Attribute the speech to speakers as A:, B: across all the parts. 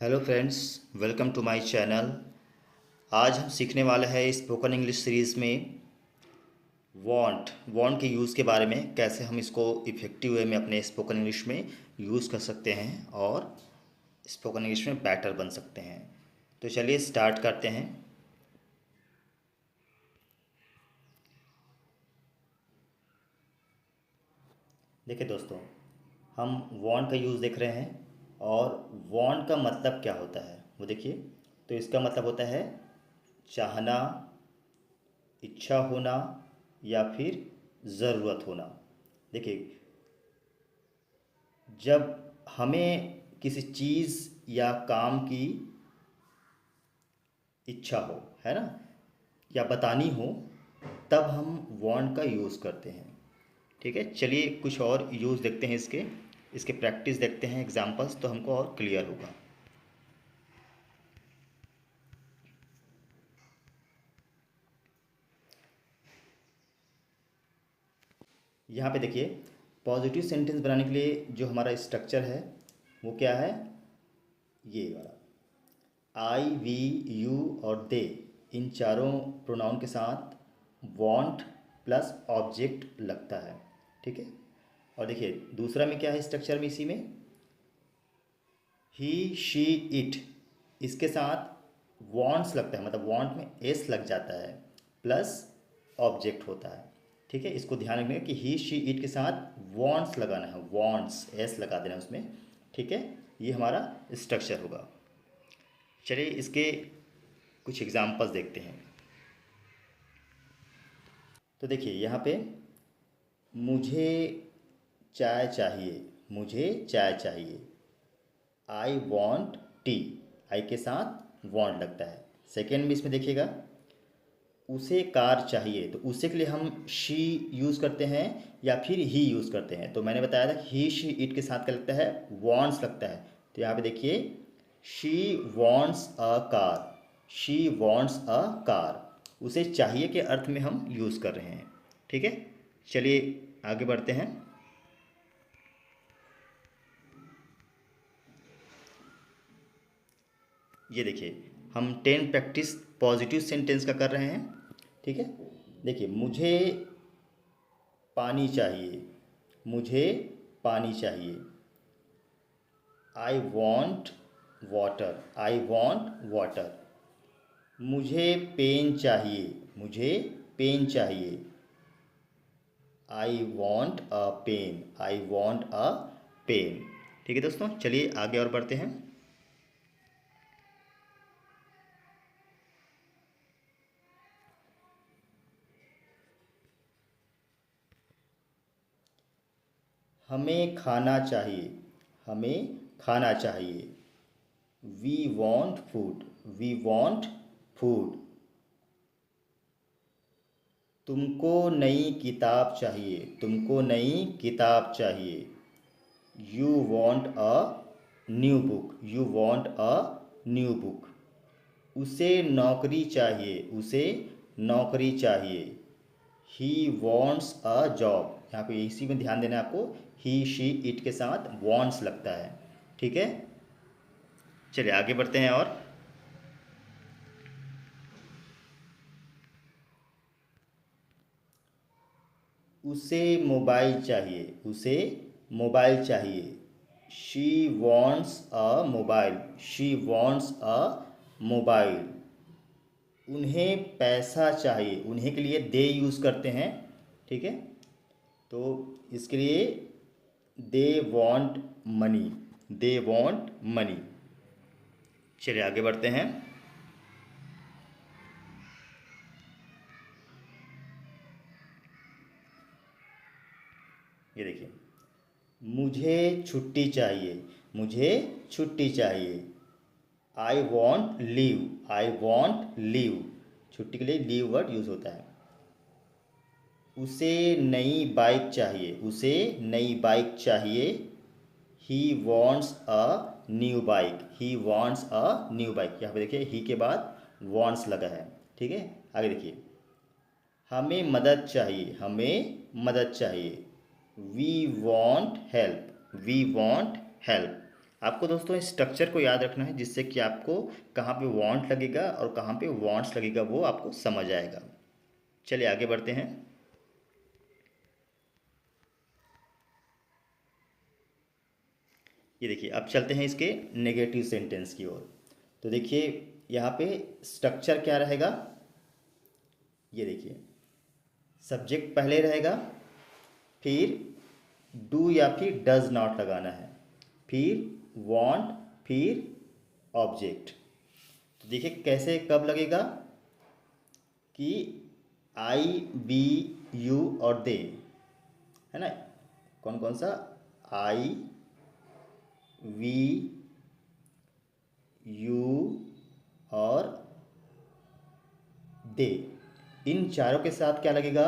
A: Hello friends, welcome to my channel. आज हम सीखने वाले हैं स्पोकन इंग्लिश सीरीज़ में वांट के यूज़ के बारे में, कैसे हम इसको इफ़ेक्टिव वे में अपने स्पोकन इंग्लिश में यूज़ कर सकते हैं और स्पोकन इंग्लिश में बेटर बन सकते हैं। तो चलिए स्टार्ट करते हैं। देखिए दोस्तों, हम वांट का यूज़ देख रहे हैं और वांट का मतलब क्या होता है वो देखिए। तो इसका मतलब होता है चाहना, इच्छा होना या फिर ज़रूरत होना। देखिए, जब हमें किसी चीज़ या काम की इच्छा हो, है ना, या बतानी हो, तब हम वांट का यूज़ करते हैं। ठीक है, चलिए कुछ और यूज़ देखते हैं इसके इसके प्रैक्टिस देखते हैं, एग्जांपल्स, तो हमको और क्लियर होगा। यहाँ पे देखिए, पॉजिटिव सेंटेंस बनाने के लिए जो हमारा स्ट्रक्चर है वो क्या है, ये वाला। आई, वी, यू और दे, इन चारों प्रोनाउन के साथ वांट प्लस ऑब्जेक्ट लगता है। ठीक है, और देखिए दूसरा में क्या है स्ट्रक्चर में, इसी में ही, शी, इट, इसके साथ वांट्स लगता है, मतलब वांट में एस लग जाता है प्लस ऑब्जेक्ट होता है। ठीक है, इसको ध्यान रखना कि ही, शी, इट के साथ वांट्स लगाना है, वांट्स एस लगा देना उसमें। ठीक है, ये हमारा स्ट्रक्चर होगा। चलिए इसके कुछ एग्जांपल्स देखते हैं। तो देखिए यहाँ पे, मुझे चाय चाहिए, मुझे चाय चाहिए। आई वॉन्ट टी, आई के साथ वॉन्ट लगता है। सेकेंड में इसमें देखिएगा, उसे कार चाहिए, तो उसे के लिए हम शी यूज़ करते हैं या फिर ही यूज़ करते हैं। तो मैंने बताया था ही, शी, इट के साथ क्या लगता है, वॉन्ट्स लगता है। तो यहाँ पे देखिए, she wants a car, she wants a car, उसे चाहिए के अर्थ में हम यूज़ कर रहे हैं। ठीक है, चलिए आगे बढ़ते हैं। ये देखिए, हम 10 प्रैक्टिस पॉजिटिव सेंटेंस का कर रहे हैं। ठीक है, देखिए, मुझे पानी चाहिए, मुझे पानी चाहिए। I want water, I want water. मुझे पेन चाहिए, मुझे पेन चाहिए। I want a pen, I want a pen. ठीक है दोस्तों, चलिए आगे और बढ़ते हैं। हमें खाना चाहिए, हमें खाना चाहिए। We want food, we want food. तुमको नई किताब चाहिए, तुमको नई किताब चाहिए। You want a new book, you want a new book. उसे नौकरी चाहिए, उसे नौकरी चाहिए। ही वॉन्ट्स अ जॉब, यहाँ पे इसी में ध्यान देना है आपको, ही, शी, इट के साथ वॉन्ट्स लगता है। ठीक है, चलिए आगे बढ़ते हैं। और उसे मोबाइल चाहिए, उसे मोबाइल चाहिए। She wants a mobile, she wants a mobile. उन्हें पैसा चाहिए, उन्हें के लिए दे यूज़ करते हैं। ठीक है, तो इसके लिए they want money, they want money. चलिए आगे बढ़ते हैं। ये देखिए, मुझे छुट्टी चाहिए, मुझे छुट्टी चाहिए। I want leave, I want leave. छुट्टी के लिए लीव वर्ड यूज़ होता है। उसे नई बाइक चाहिए, उसे नई बाइक चाहिए। He wants a new bike, he wants a new bike. यहाँ पे देखिए, ही के बाद वॉन्ट्स लगा है। ठीक है, आगे देखिए, हमें मदद चाहिए, हमें मदद चाहिए। We want help, we want help. आपको दोस्तों स्ट्रक्चर को याद रखना है, जिससे कि आपको कहाँ पे वांट लगेगा और कहाँ पे वांट्स लगेगा वो आपको समझ आएगा। चलिए आगे बढ़ते हैं। ये देखिए, अब चलते हैं इसके नेगेटिव सेंटेंस की ओर। तो देखिए यहाँ पे स्ट्रक्चर क्या रहेगा। ये देखिए, सब्जेक्ट पहले रहेगा, फिर डू या फिर डज नॉट लगाना है, फिर वांट, फिर ऑब्जेक्ट। तो देखिए कैसे कब लगेगा कि आई, बी, यू और दे, है ना। कौन कौन सा, आई, वी, यू और दे, इन चारों के साथ क्या लगेगा,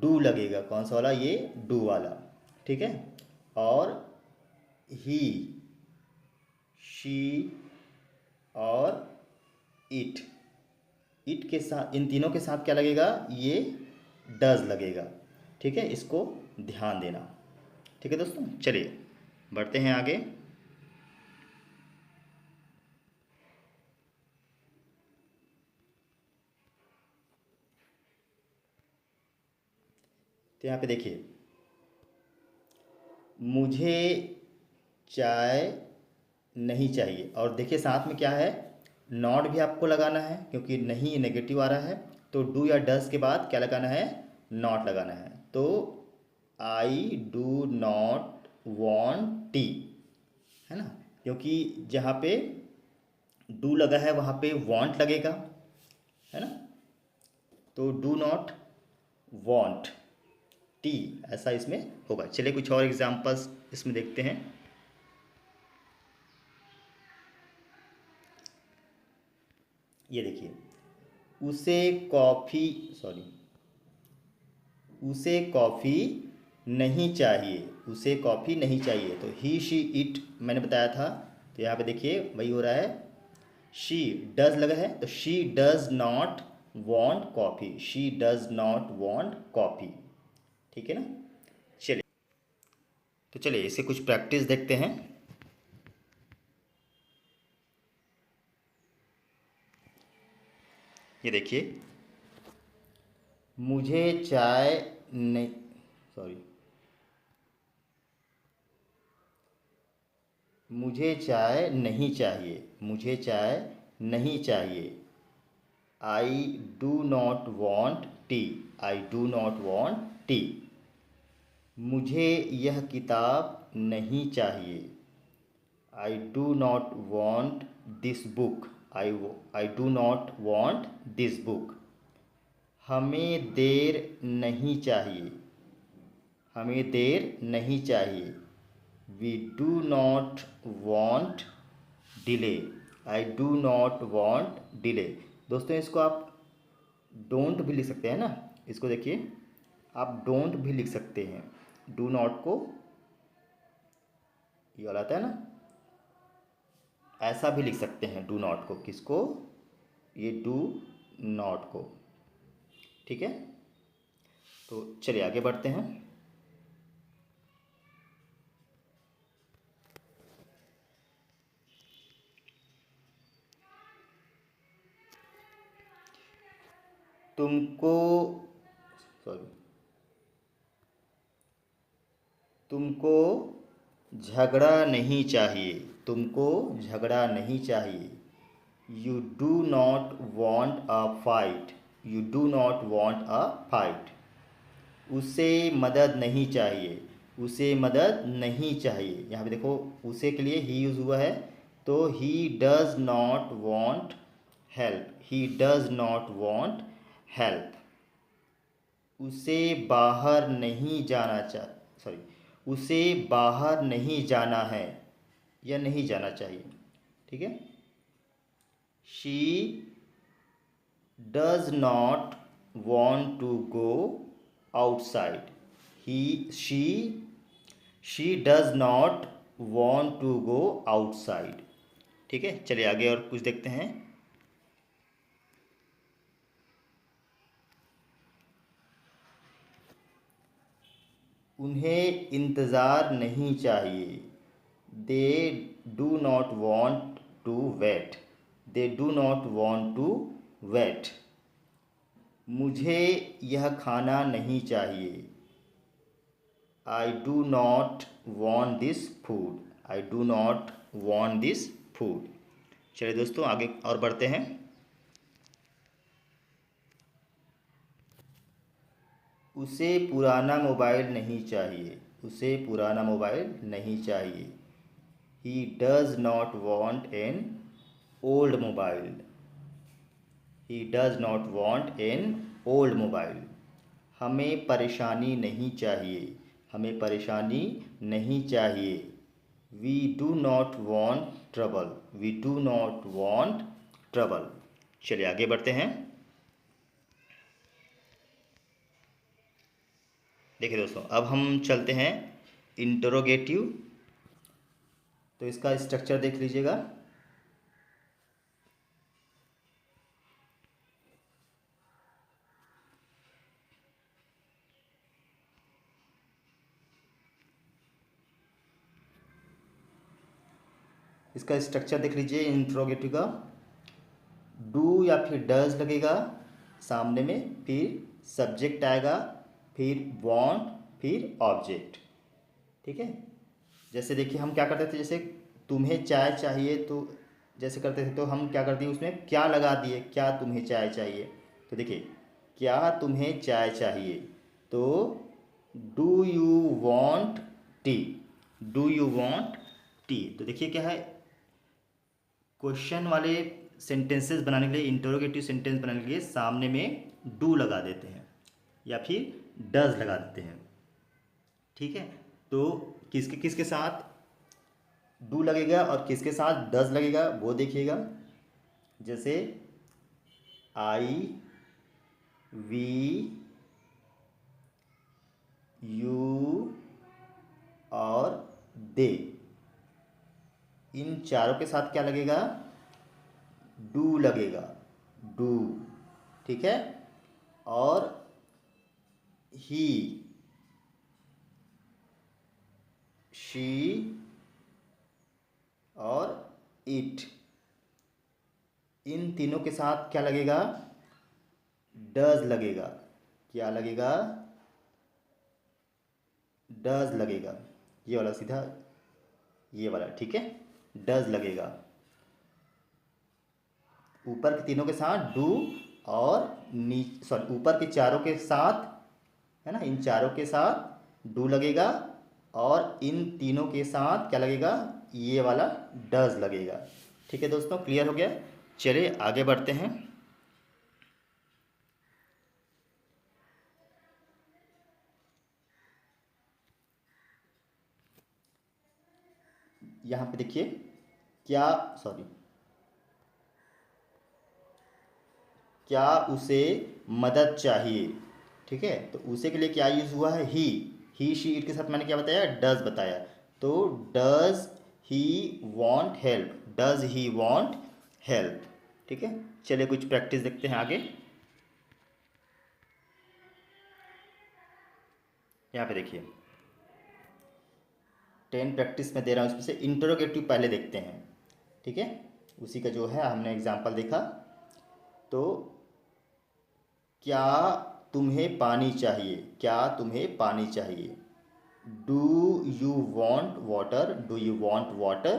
A: डू लगेगा। कौन सा वाला, ये डू वाला, ठीक है। और ही, शी और इट, इट के साथ, इन तीनों के साथ क्या लगेगा, ये डज लगेगा, ठीक है। इसको ध्यान देना, ठीक है दोस्तों। चलिए बढ़ते हैं आगे। तो यहाँ पे देखिए, मुझे चाय नहीं चाहिए, और देखिए साथ में क्या है, नॉट भी आपको लगाना है, क्योंकि नहीं नेगेटिव आ रहा है। तो डू या डज के बाद क्या लगाना है, नॉट लगाना है। तो आई डू नॉट वांट टी, है ना, क्योंकि जहाँ पे डू लगा है वहाँ पे वांट लगेगा, है ना। तो डू नॉट वांट टी, ऐसा इसमें होगा। चलिए कुछ और एग्जांपल्स इसमें देखते हैं। ये देखिए, उसे कॉफ़ी, सॉरी, उसे कॉफ़ी नहीं चाहिए, उसे कॉफ़ी नहीं चाहिए। तो ही, शी, इट मैंने बताया था। तो यहाँ पे देखिए वही हो रहा है, शी डज लगा है, तो she does not want coffee, she does not want coffee, ठीक है ना। चलिए, तो चलिए इसे कुछ प्रैक्टिस देखते हैं। ये देखिए, मुझे चाय नहीं, सॉरी, मुझे चाय नहीं चाहिए, मुझे चाय नहीं चाहिए। I do not want tea, I do not want tea. मुझे यह किताब नहीं चाहिए, I do not want this book, I do not want this book. हमें देर नहीं चाहिए, हमें देर नहीं चाहिए। We do not want delay, I do not want delay. दोस्तों इसको आप डोंट भी लिख सकते हैं ना, इसको देखिए, आप डोंट भी लिख सकते हैं। डू नॉट को, ये वाला आता है ना, ऐसा भी लिख सकते हैं डू नॉट को। किसको, ये डू नॉट को, ठीक है। तो चलिए आगे बढ़ते हैं। तुमको, सॉरी, तुमको झगड़ा नहीं चाहिए, तुमको झगड़ा नहीं चाहिए। You do not want a fight, you do not want a fight. उसे मदद नहीं चाहिए, उसे मदद नहीं चाहिए। यहाँ पे देखो, उसे के लिए ही यूज़ हुआ है, तो ही does not want help, he does not want help. उसे बाहर नहीं जाना सॉरी, उसे बाहर नहीं जाना है या नहीं जाना चाहिए, ठीक है। She does not want to go outside, he, she does not want to go outside, ठीक है। चलिए आगे और कुछ देखते हैं। उन्हें इंतज़ार नहीं चाहिए, they do not want to wait, they do not want to wait. मुझे यह खाना नहीं चाहिए, I do not want this food, I do not want this food. चलिए दोस्तों आगे और बढ़ते हैं। उसे पुराना मोबाइल नहीं चाहिए, उसे पुराना मोबाइल नहीं चाहिए। He does not want an old mobile, he does not want an old mobile. हमें परेशानी नहीं चाहिए, हमें परेशानी नहीं चाहिए। We do not want trouble, we do not want trouble. चलिए आगे बढ़ते हैं। देखिए दोस्तों अब हम चलते हैं इंटरोगेटिव। तो इसका स्ट्रक्चर देख लीजिएगा। इसका स्ट्रक्चर देख लीजिए इंट्रोगेटिव का। डू या फिर डज लगेगा सामने में, फिर सब्जेक्ट आएगा, फिर वांट, फिर ऑब्जेक्ट। ठीक है। जैसे देखिए हम क्या करते थे, जैसे तुम्हें चाय चाहिए तो जैसे करते थे तो हम क्या करते हैं उसमें क्या लगा दिए, क्या तुम्हें चाय चाहिए। तो देखिए क्या तुम्हें चाय चाहिए, तो do you want T, do you want T. तो देखिए क्या है, क्वेश्चन वाले सेंटेंसेस बनाने के लिए, इंटरोगेटिव सेंटेंस बनाने के लिए सामने में डू लगा देते हैं या फिर डज लगा देते हैं। ठीक है। तो किसके किसके साथ डू लगेगा और किसके साथ डज लगेगा वो देखिएगा। जैसे आई, वी, यू और दे, इन चारों के साथ क्या लगेगा, डू लगेगा, डू। ठीक है। और ही, शी और इट, इन तीनों के साथ क्या लगेगा, डज लगेगा। क्या लगेगा, डज लगेगा। ये वाला सीधा, ये वाला। ठीक है। डज लगेगा। ऊपर के तीनों के साथ डू और सॉरी ऊपर के चारों के साथ, है ना, इन चारों के साथ डू लगेगा और इन तीनों के साथ क्या लगेगा, ये वाला डज लगेगा। ठीक है दोस्तों, क्लियर हो गया। चलिए आगे बढ़ते हैं। यहाँ पे देखिए क्या, सॉरी, क्या उसे मदद चाहिए। ठीक है। तो उसे के लिए क्या यूज़ हुआ है, ही शी इट के साथ मैंने क्या बताया, डज बताया। तो does he want help, does he want help. ठीक है। चलिए कुछ प्रैक्टिस देखते हैं आगे। यहाँ पे देखिए 10 प्रैक्टिस में दे रहा हूँ, उसमें से इंटरोगेटिव पहले देखते हैं। ठीक है। उसी का जो है हमने एग्जाम्पल देखा। तो क्या तुम्हें पानी चाहिए, क्या तुम्हें पानी चाहिए। Do you want water, do you want water.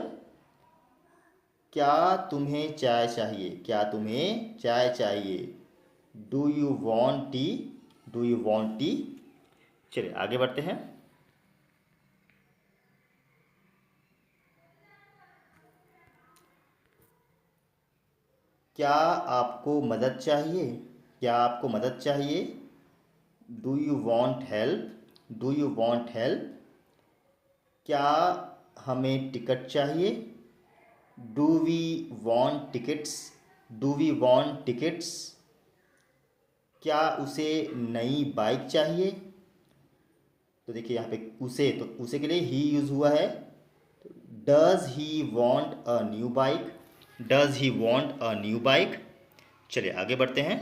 A: क्या तुम्हें चाय चाहिए, क्या तुम्हें चाय चाहिए। Do you want tea, do you want tea. चलिए आगे बढ़ते हैं। क्या आपको मदद चाहिए, क्या आपको मदद चाहिए। Do you want help, do you want help. क्या हमें टिकट चाहिए। Do we want tickets, do we want tickets. क्या उसे नई बाइक चाहिए। तो देखिए यहाँ पे उसे, तो उसे के लिए ही यूज़ हुआ है। Does he want a new bike, does he want a new bike. चलिए आगे बढ़ते हैं।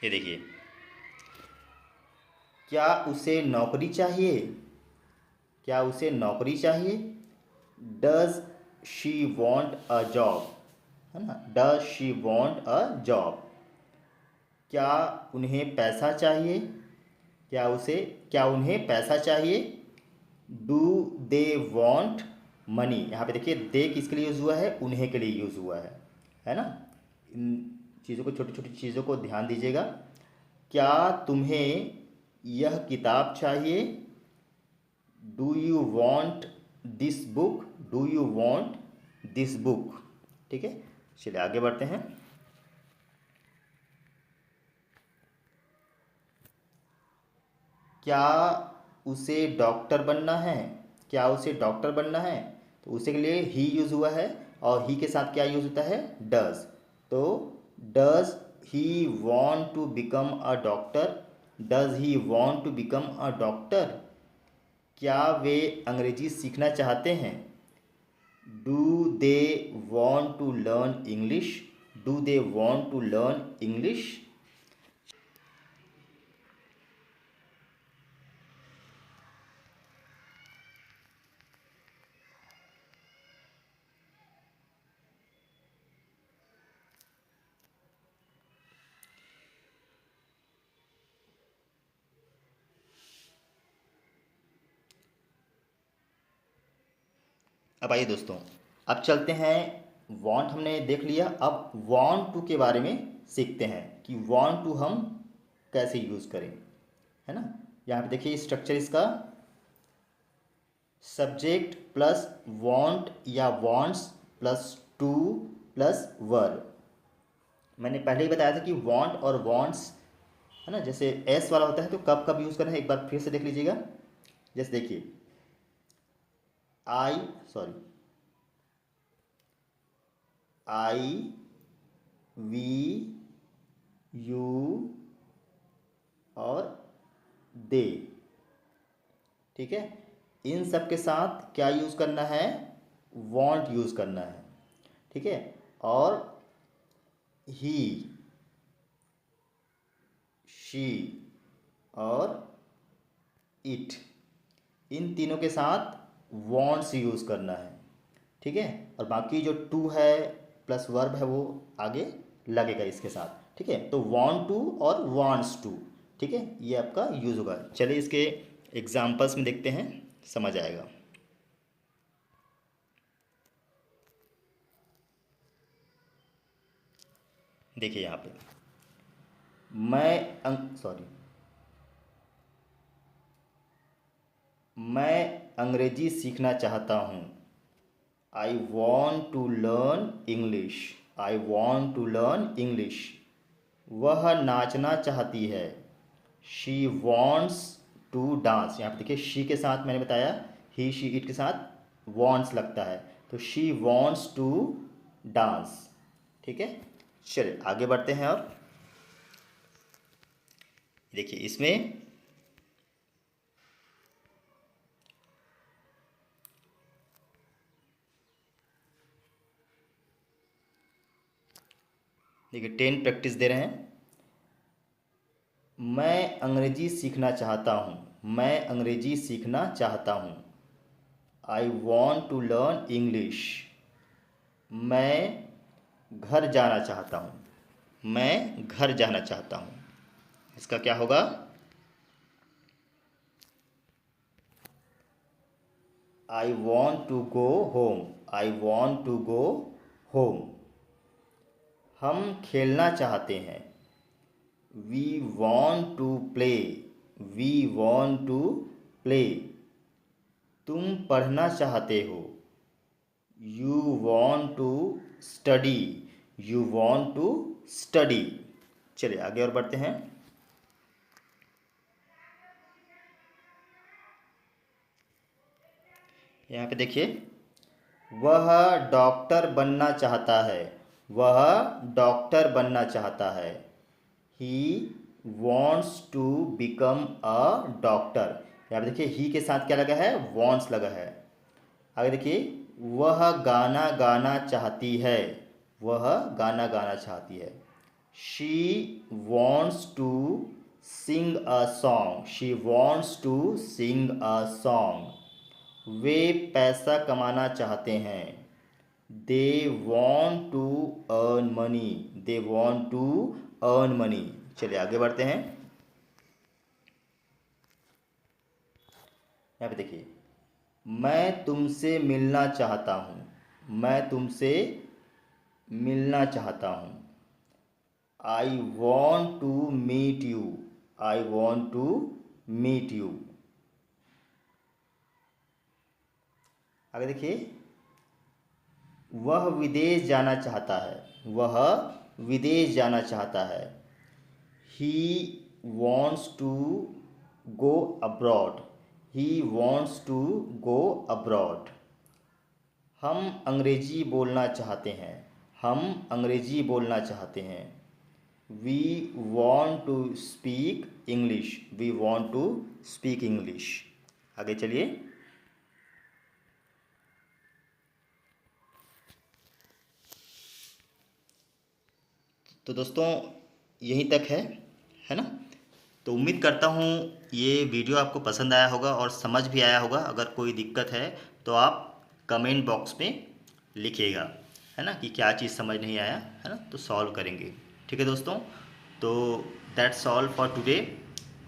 A: ये देखिए क्या उसे नौकरी चाहिए, क्या उसे नौकरी चाहिए? Does she want a job, है ना, does she want a job. क्या उन्हें पैसा चाहिए? क्या उन्हें पैसा चाहिए? Do they want money. यहाँ पे देखिए दे किसके लिए यूज़ हुआ है? उन्हें के लिए यूज़ हुआ है ना। इन चीज़ों को, छोटी छोटी चीज़ों को ध्यान दीजिएगा। क्या तुम्हें यह किताब चाहिए? Do you want this book? Do you want this book. ठीक है, चलिए आगे बढ़ते हैं। क्या उसे डॉक्टर बनना है? क्या उसे डॉक्टर बनना है? तो उसे के लिए ही यूज़ हुआ है, और ही के साथ क्या यूज़ होता है? डज। तो does he want to become a doctor? Does he want to become a doctor? क्या वे अंग्रेजी सीखना चाहते हैं? Do they want to learn English? Do they want to learn English? अब आइए दोस्तों, अब चलते हैं। वांट हमने देख लिया, अब वांट टू के बारे में सीखते हैं कि वांट टू हम कैसे यूज़ करें, है ना। यहाँ पे देखिए स्ट्रक्चर इसका, सब्जेक्ट प्लस वांट या wants plus two plus verb. मैंने पहले ही बताया था कि वांट और वांट्स, है ना, जैसे एस वाला होता है तो कब कब यूज़ करना है एक बार फिर से देख लीजिएगा। जैसे देखिए आई, सॉरी, आई, वी, यू और दे। ठीक है, इन सब के साथ क्या यूज़ करना है? वांट यूज़ करना है। ठीक है, और ही, शी और इट, इन तीनों के साथ वांट्स यूज़ करना है। ठीक है, और बाकी जो टू है प्लस वर्ब है वो आगे लगेगा इसके साथ। ठीक है, तो वांट टू और वांट्स टू, ठीक है, ये आपका यूज़ होगा। चलिए इसके एग्जाम्पल्स में देखते हैं, समझ आएगा। देखिए यहाँ पे सॉरी, मैं अंग्रेजी सीखना चाहता हूँ। I want to learn English. I want to learn English. वह नाचना चाहती है। She wants to dance. यहाँ पे देखिए शी के साथ मैंने बताया ही शी इट के साथ वॉन्ट्स लगता है, तो शी वॉन्ट्स टू डांस। ठीक है, चलिए आगे बढ़ते हैं। और देखिए इसमें देखिए 10 प्रैक्टिस दे रहे हैं। मैं अंग्रेजी सीखना चाहता हूँ। मैं अंग्रेजी सीखना चाहता हूँ। I want to learn English. मैं घर जाना चाहता हूँ। मैं घर जाना चाहता हूँ। इसका क्या होगा? I want to go home. I want to go home. हम खेलना चाहते हैं। We want to play. We want to play. तुम पढ़ना चाहते हो। You want to study. You want to study. चलिए आगे और बढ़ते हैं। यहाँ पे देखिए, वह डॉक्टर बनना चाहता है। वह डॉक्टर बनना चाहता है। He wants to become a doctor. यहाँ पे देखिए ही के साथ क्या लगा है? वॉन्ट्स लगा है। आगे देखिए, वह गाना गाना चाहती है। वह गाना गाना चाहती है। She wants to sing a song. She wants to sing a song. वे पैसा कमाना चाहते हैं। They want to earn money. They want to earn money. चलिए आगे बढ़ते हैं। यहाँ पे देखिए, मैं तुमसे मिलना चाहता हूँ। मैं तुमसे मिलना चाहता हूँ। I want to meet you. I want to meet you. आगे देखिए, वह विदेश जाना चाहता है। वह विदेश जाना चाहता है। He wants to go abroad. He wants to go abroad. हम अंग्रेजी बोलना चाहते हैं। हम अंग्रेजी बोलना चाहते हैं। We want to speak English. We want to speak English. आगे चलिए। तो दोस्तों यहीं तक है ना। तो उम्मीद करता हूँ ये वीडियो आपको पसंद आया होगा और समझ भी आया होगा। अगर कोई दिक्कत है तो आप कमेंट बॉक्स में लिखिएगा, है ना, कि क्या चीज़ समझ नहीं आया, है ना, तो सॉल्व करेंगे। ठीक है दोस्तों, तो दैट्स ऑल फॉर टुडे।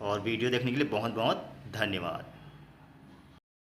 A: और वीडियो देखने के लिए बहुत बहुत धन्यवाद।